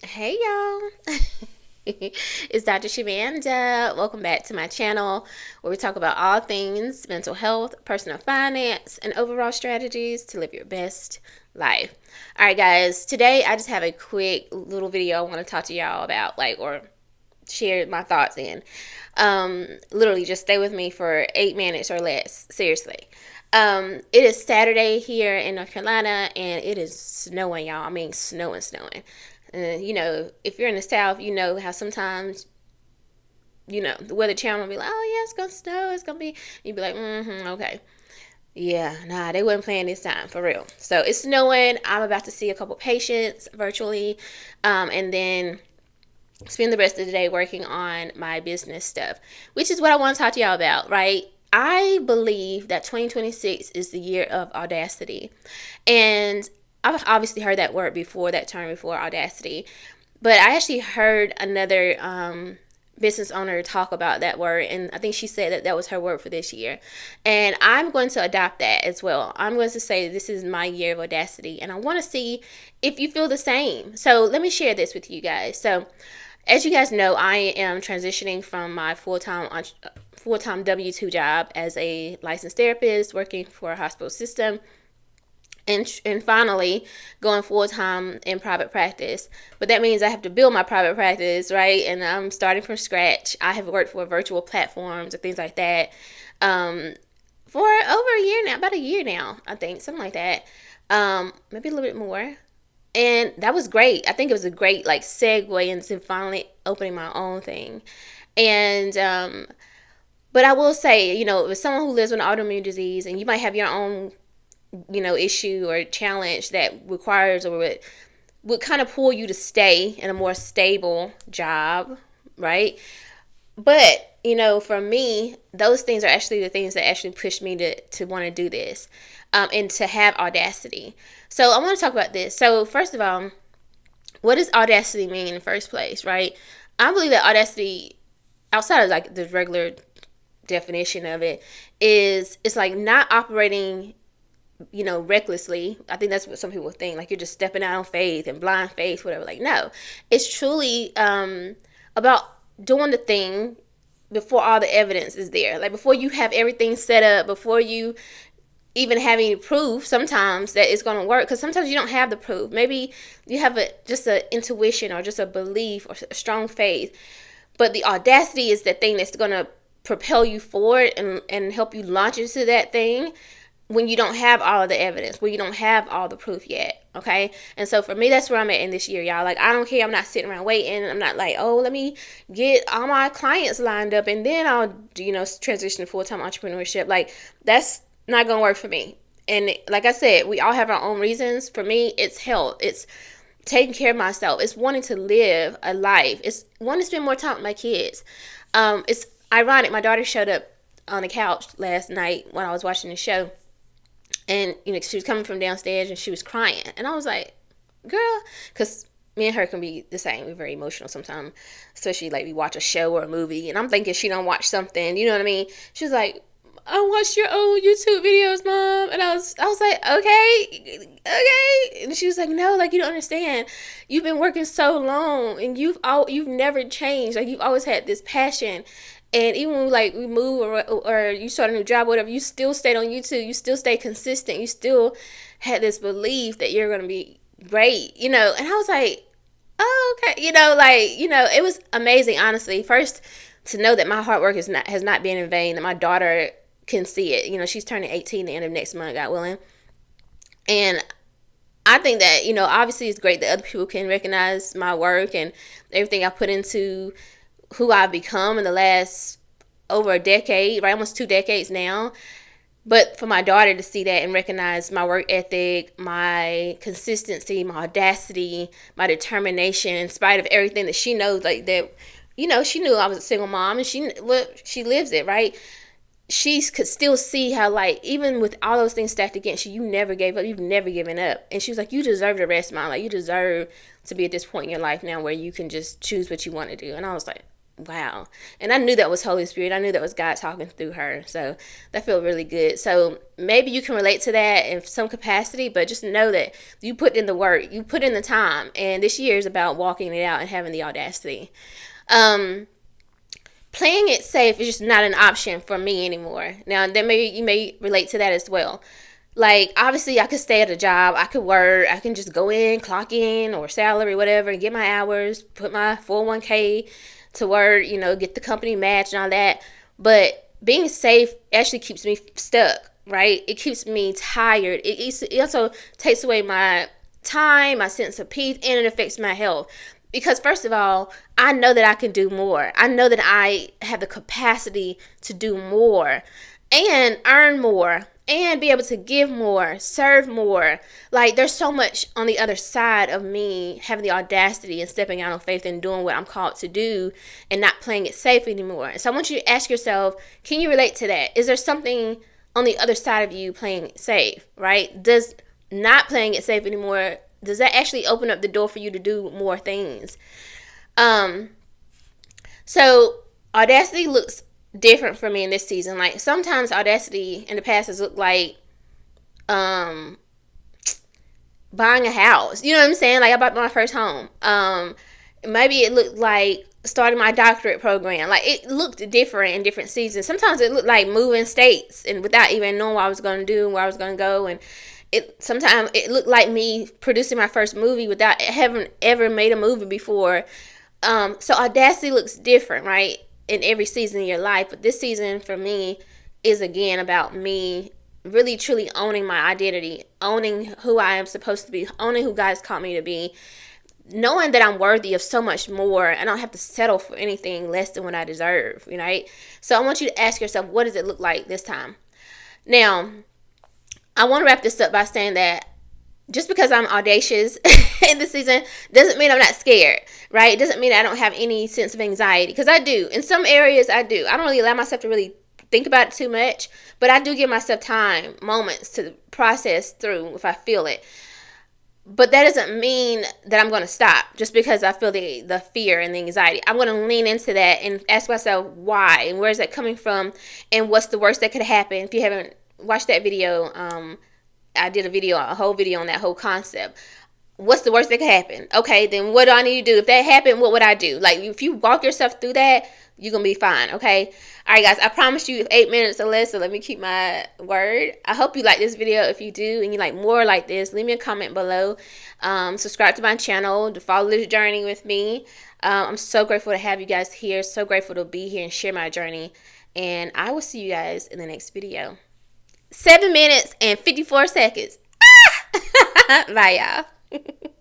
Hey y'all, it's Dr. Shamanda. Welcome back to my channel where we talk about all things mental health, personal finance, and overall strategies to live your best life. All right, guys, today I just have a quick little video I want to talk to y'all about, or share my thoughts in. Literally, just stay with me for 8 minutes or less. Seriously. It is Saturday here in North Carolina, and it is snowing, y'all. I mean, snowing. If you're in the South, you know how sometimes, the Weather Channel will be like, oh, yeah, it's going to snow. It's going to be, you'd be like, okay. Yeah, nah, they wasn't playing this time, for real. So it's snowing. I'm about to see a couple patients virtually, and then spend the rest of the day working on my business stuff, which is what I want to talk to y'all about, right? I believe that 2026 is the year of audacity. And I've obviously heard that word before, that term before, audacity. But I actually heard another business owner talk about that word, and I think she said that that was her word for this year. And I'm going to adopt that as well. I'm going to say this is my year of audacity, and I want to see if you feel the same. So let me share this with you guys. So as you guys know, I am transitioning from my full-time W-2 job as a licensed therapist working for a hospital system, and finally going full-time in private practice. But that means I have to build my private practice, right? And I'm starting from scratch. I have worked for virtual platforms and things like that for over a year now, about a year now, I think, something like that. Maybe a little bit more. And that was great. I think it was a great segue into finally opening my own thing. And but I will say, if someone who lives with an autoimmune disease, and you might have your own, issue or challenge that requires or would kind of pull you to stay in a more stable job, right? But, for me, those things are actually the things that actually pushed me to want to do this, and to have audacity. So I want to talk about this. So first of all, what does audacity mean in the first place, right? I believe that audacity, outside of the regular definition of it, is it's like not operating, recklessly. I think that's what some people think, like you're just stepping out on faith and blind faith, whatever. Like, no, it's truly about doing the thing before all the evidence is there. Like before you have everything set up, before you even have any proof sometimes that it's going to work, because sometimes you don't have the proof. Maybe you have just an intuition or just a belief or a strong faith, but the audacity is the thing that's going to propel you forward and help you launch into that thing when you don't have all of the evidence, when you don't have all the proof yet. Okay. And so for me, that's where I'm at in this year, y'all. Like, I don't care. I'm not sitting around waiting. I'm not like, oh, let me get all my clients lined up and then I'll, transition to full-time entrepreneurship. Like, that's not going to work for me. And like I said, we all have our own reasons. For me, it's health. It's taking care of myself. It's wanting to live a life. It's wanting to spend more time with my kids. It's ironic. My daughter showed up on the couch last night when I was watching the show. And, she was coming from downstairs and she was crying. And I was like, girl, because me and her can be the same. We're very emotional sometimes, especially we watch a show or a movie. And I'm thinking she don't watch something, you know what I mean? She's like, I watched your old YouTube videos, Mom. And I was like, okay. And she was like, no, you don't understand. You've been working so long and you've never changed. You've always had this passion. And even when we move or you start a new job or whatever, you still stayed on YouTube. You still stay consistent. You still had this belief that you're going to be great, And I was like, oh, okay. It was amazing, honestly. First, to know that my hard work has not been in vain, that my daughter can see it. She's turning 18 the end of next month, God willing. And I think that, obviously it's great that other people can recognize my work and everything I put into who I've become in the last over a decade, right? Almost 2 decades now. But for my daughter to see that and recognize my work ethic, my consistency, my audacity, my determination, in spite of everything that she knows, she knew I was a single mom and she lives it, right? She could still see how, even with all those things stacked against you, you never gave up. You've never given up. And she was like, you deserve the rest, Mom. You deserve to be at this point in your life now where you can just choose what you want to do. And I was like, Wow. And I knew that was Holy Spirit. I knew that was God talking through her. So that felt really good. So maybe you can relate to that in some capacity, but just know that you put in the work, you put in the time. And this year is about walking it out and having the audacity. Um, Playing it safe is just not an option for me anymore. Now, then maybe you may relate to that as well. Like, obviously, I could stay at a job, I could work, I can just go in, clock in, or salary, whatever, and get my hours, put my 401k to work, get the company match and all that. But being safe actually keeps me stuck, right? It keeps me tired. It also takes away my time, my sense of peace, and it affects my health. Because, first of all, I know that I can do more. I know that I have the capacity to do more and earn more and be able to give more, serve more. Like, there's so much on the other side of me having the audacity and stepping out on faith and doing what I'm called to do and not playing it safe anymore. So I want you to ask yourself, can you relate to that? Is there something on the other side of you playing it safe, right? Does not playing it safe anymore, does that actually open up the door for you to do more things? Um, so Audacity looks different for me in this season. Like, sometimes Audacity in the past has looked like buying a house. You know what I'm saying? Like, I bought my first home. Maybe it looked like starting my doctorate program. Like, it looked different in different seasons. Sometimes it looked like moving states and without even knowing what I was going to do and where I was going to go. And sometimes it looked like me producing my first movie without having ever made a movie before. So Audacity looks different, right, in every season of your life. But this season for me is, again, about me really truly owning my identity, owning who I am supposed to be, owning who God has called me to be, knowing that I'm worthy of so much more. I don't have to settle for anything less than what I deserve, right? So I want you to ask yourself, what does it look like this time? Now, I want to wrap this up by saying that just because I'm audacious in this season doesn't mean I'm not scared, right? It doesn't mean I don't have any sense of anxiety, because I do. In some areas, I do. I don't really allow myself to really think about it too much, but I do give myself time, moments to process through if I feel it. But that doesn't mean that I'm going to stop just because I feel the fear and the anxiety. I'm going to lean into that and ask myself why and where is that coming from and what's the worst that could happen. If you haven't watched that video, I did a whole video on that whole concept. What's the worst that could happen? Okay, then what do I need to do? If that happened, what would I do? Like, if you walk yourself through that, you're going to be fine, okay? All right, guys, I promised you 8 minutes or less, so let me keep my word. I hope you like this video. If you do and you like more like this, leave me a comment below. Subscribe to my channel to follow this journey with me. I'm so grateful to have you guys here. So grateful to be here and share my journey. And I will see you guys in the next video. 7 minutes and 54 seconds. Ah! Bye, y'all.